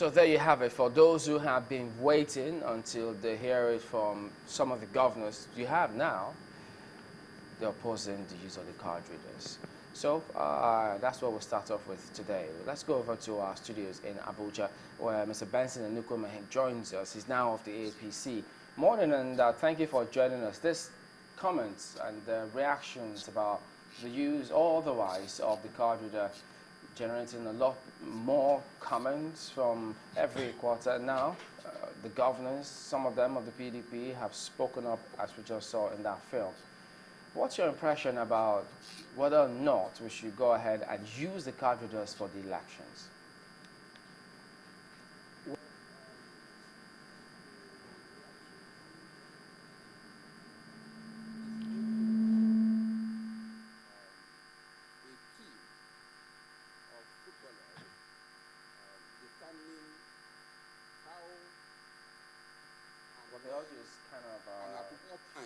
So there you have it. For those who have been waiting until they hear it from some of the governors, you have now, they're opposing the use of the card readers. So that's what we'll start off with today. Let's go over to our studios in Abuja, where Mr. Benson Enukweme joins us. He's now of the APC. Morning, and thank you for joining us. This comments and reactions about the use or otherwise of the card reader generating a lot more comments from every quarter now. The governors, some of them of the PDP, have spoken up, as we just saw in that film. What's your impression about whether or not we should go ahead and use the card readers for the elections? Well, the audio is kind of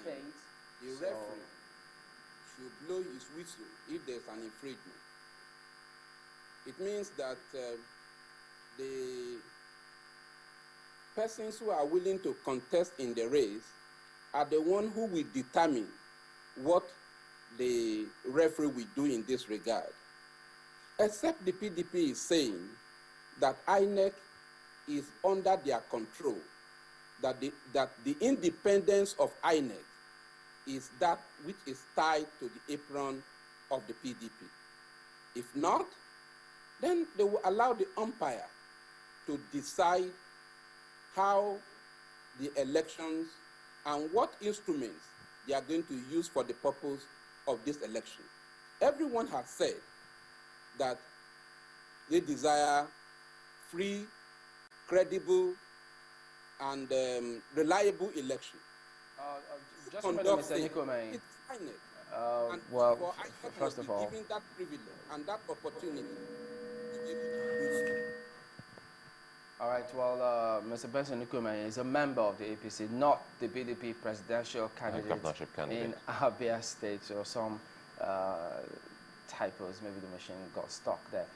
faint. The referee should blow his whistle if there's an infringement. It means that the persons who are willing to contest in the race are the one who will determine what the referee will do in this regard. Except the PDP is saying that INEC is under their control, that the independence of INEC is that which is tied to the apron of the PDP. If not, then they will allow the umpire to decide how the elections and what instruments they are going to use for the purpose of this election. Everyone has said that they desire free, credible, and reliable election. Just a minute, Mr. Enukweme. Well, first of all, given that privilege and that opportunity. All right, well, Mr. Benson Enukweme is a member of the APC, not the PDP presidential candidate in Abia State, or some typos, maybe the machine got stuck there.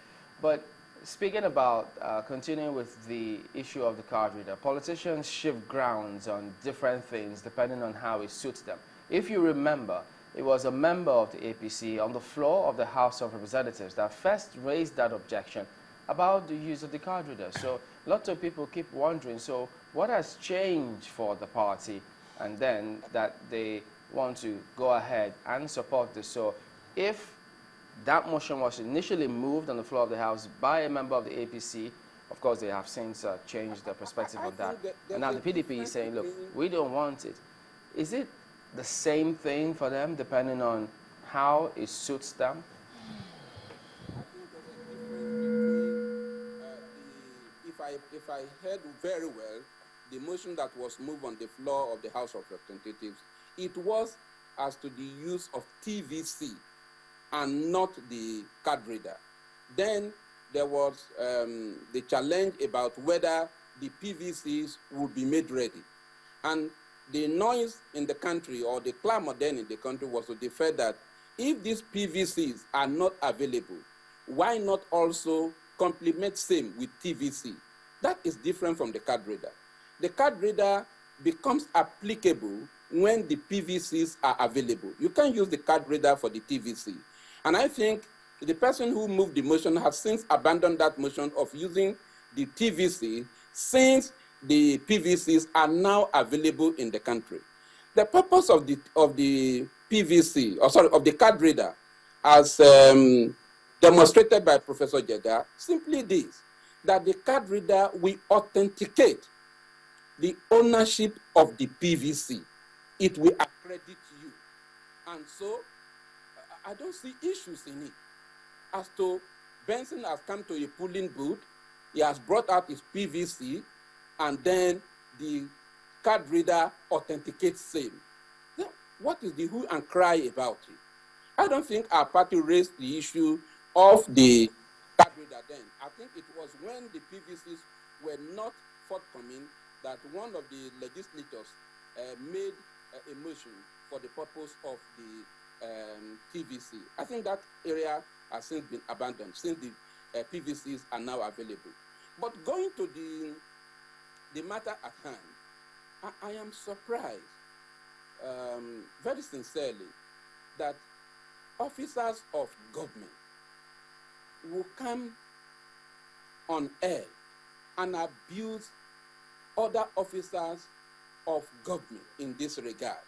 But speaking about continuing with the issue of the card reader, politicians shift grounds on different things depending on how it suits them. If you remember, it was a member of the APC on the floor of the House of Representatives that first raised that objection about the use of the card reader. So lots of people keep wondering, so what has changed for the party, and then that they want to go ahead and support this? So if that motion was initially moved on the floor of the House by a member of the APC, of course they have since changed their perspective on that. And now the PDP is saying, look, we don't want it. Is it the same thing for them, depending on how it suits them? If I heard very well, the motion that was moved on the floor of the House of Representatives, it was as to the use of TVC and not the card reader. Then there was the challenge about whether the PVCs would be made ready. And the noise in the country, or the clamor then in the country, was to the fact that if these PVCs are not available, why not also complement same with TVC? That is different from the card reader. The card reader becomes applicable when the PVCs are available. You can't use the card reader for the TVC. And I think the person who moved the motion has since abandoned that motion of using the TVC, since the PVCs are now available in the country. The purpose of the PVC, or sorry, of the card reader, as demonstrated by Professor Jeda, simply this, that the card reader will authenticate the ownership of the PVC. It will accredit you. And so I don't see issues in it. As to Benson has come to a polling booth, he has brought out his PVC, and then the card reader authenticates same. Then what is the hue and cry about it? I don't think our party raised the issue of the card reader then. I think it was when the PVCs were not forthcoming that one of the legislators made a motion for the purpose of the PVC. I think that area has since been abandoned, since the PVCs are now available. But going to the matter at hand, I am surprised, very sincerely, that officers of government will come on air and abuse other officers of government in this regard.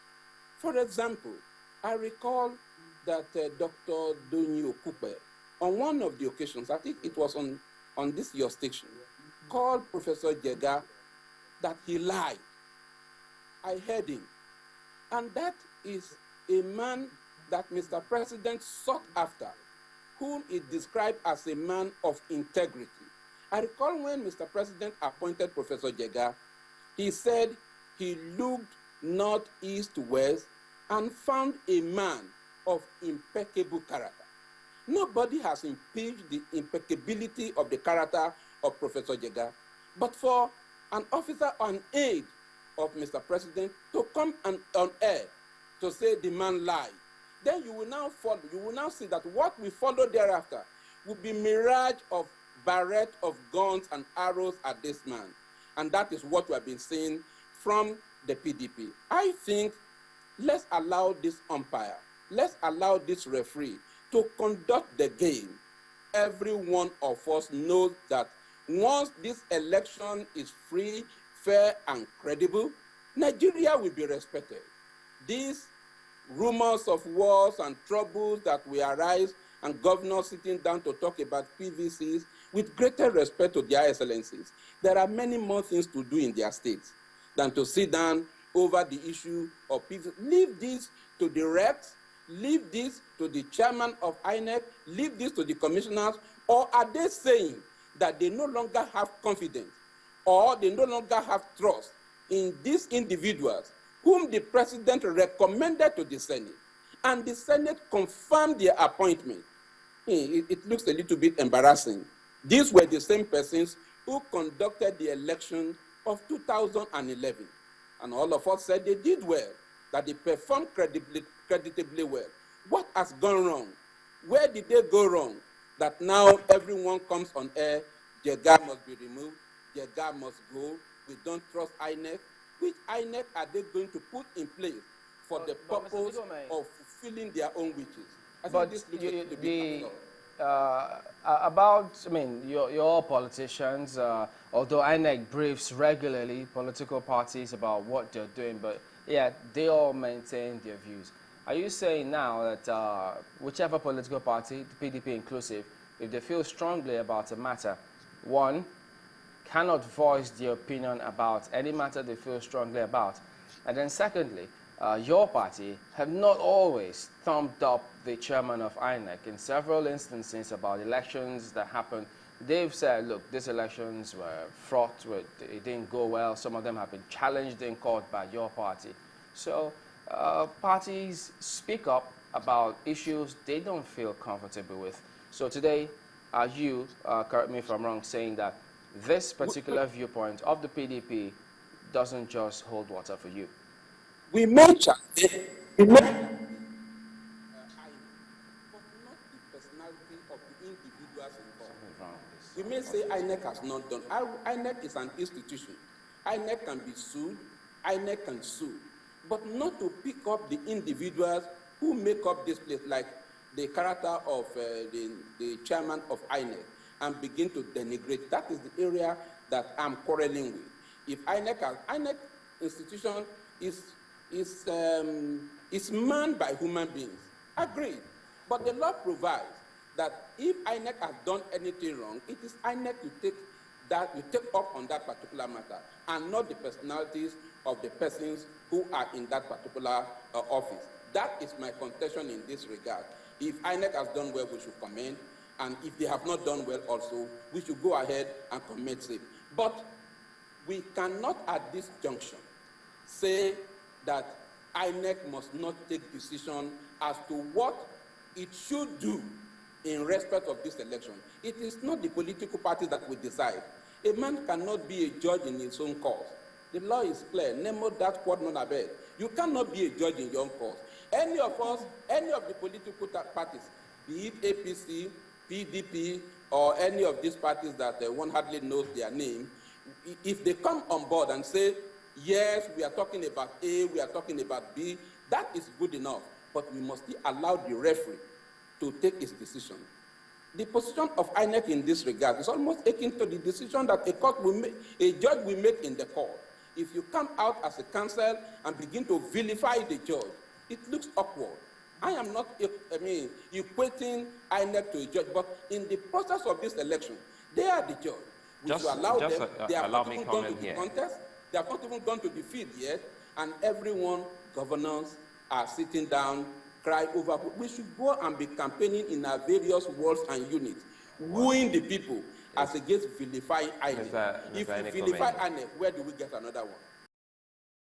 For example, I recall that Dr. Donyi Okupe, on one of the occasions, I think it was on this your station, called Professor Jega that he lied. I heard him. And that is a man that Mr. President sought after, whom he described as a man of integrity. I recall when Mr. President appointed Professor Jega, he said he looked north, east, west, and found a man of impeccable character. Nobody has impeached the impeccability of the character of Professor Jega, but for an officer on aid of Mr. President to come on air to say the man lied, then you will now follow, you will now see that what we follow thereafter will be mirage of barrette of guns and arrows at this man. And that is what we have been seeing from the PDP. I think let's allow this umpire, let's allow this referee to conduct the game. Every one of us knows that once this election is free, fair, and credible, Nigeria will be respected. These rumors of wars and troubles that will arise, and governors sitting down to talk about PVCs, with greater respect to their excellencies, there are many more things to do in their states than to sit down over the issue of PVC. Leave this to the reps, leave this to the chairman of INEC, leave this to the commissioners, or are they saying that they no longer have confidence or they no longer have trust in these individuals whom the president recommended to the Senate, and the Senate confirmed their appointment? It looks a little bit embarrassing. These were the same persons who conducted the election of 2011. And all of us said they did well, that they performed creditably well. What has gone wrong? Where did they go wrong? That now everyone comes on air, Jega must be removed, Jega must go, we don't trust INEC. Which INEC are they going to put in place for the purpose of fulfilling their own wishes? I think this looks to be about, I mean, you're all politicians, although INEC briefs regularly political parties about what they're doing, but yeah, they all maintain their views. Are you saying now that whichever political party, the PDP inclusive, if they feel strongly about a matter, one, cannot voice their opinion about any matter they feel strongly about, and then secondly, your party have not always thumbed up the chairman of INEC in several instances about elections that happened. They've said, look, these elections were fraught with, it didn't go well. Some of them have been challenged in court by your party. So parties speak up about issues they don't feel comfortable with. So today, are you, correct me if I'm wrong, saying that this particular viewpoint of the PDP doesn't just hold water for you? We may challenge, we may, but not the personality of the individuals involved. We may say INEC has not done. INEC is an institution. INEC can be sued, INEC can sue, but not to pick up the individuals who make up this place, like the character of the chairman of INEC, and begin to denigrate. That is the area that I'm quarreling with. If INEC institution is manned by human beings, agreed. But the law provides that if INEC has done anything wrong, it is INEC to take up on that particular matter, and not the personalities of the persons who are in that particular office. That is my contention in this regard. If INEC has done well, we should commend, and if they have not done well also, we should go ahead and commend it. But we cannot at this junction say that INEC must not take decision as to what it should do in respect of this election. It is not the political parties that will decide. A man cannot be a judge in his own cause. The law is clear. Nemo that quod non habet. You cannot be a judge in your own cause. Any of us, any of the political parties, be it APC, PDP, or any of these parties that one hardly knows their name, if they come on board and say, yes, we are talking about A, we are talking about B, that is good enough. But we must still allow the referee to take his decision. The position of INEC in this regard is almost akin to the decision that a court will make, a judge will make in the court. If you come out as a counsel and begin to vilify the judge, it looks awkward. I am not, equating INEC to a judge, but in the process of this election, they are the judge. We should allow them. They have not even gone to the contest. They have not even gone to the field yet, and everyone, governors, are sitting down, cry over. We should go and be campaigning in our various wards and units, wooing the people as against vilifying INEC. If we vilify INEC, where do we get another one?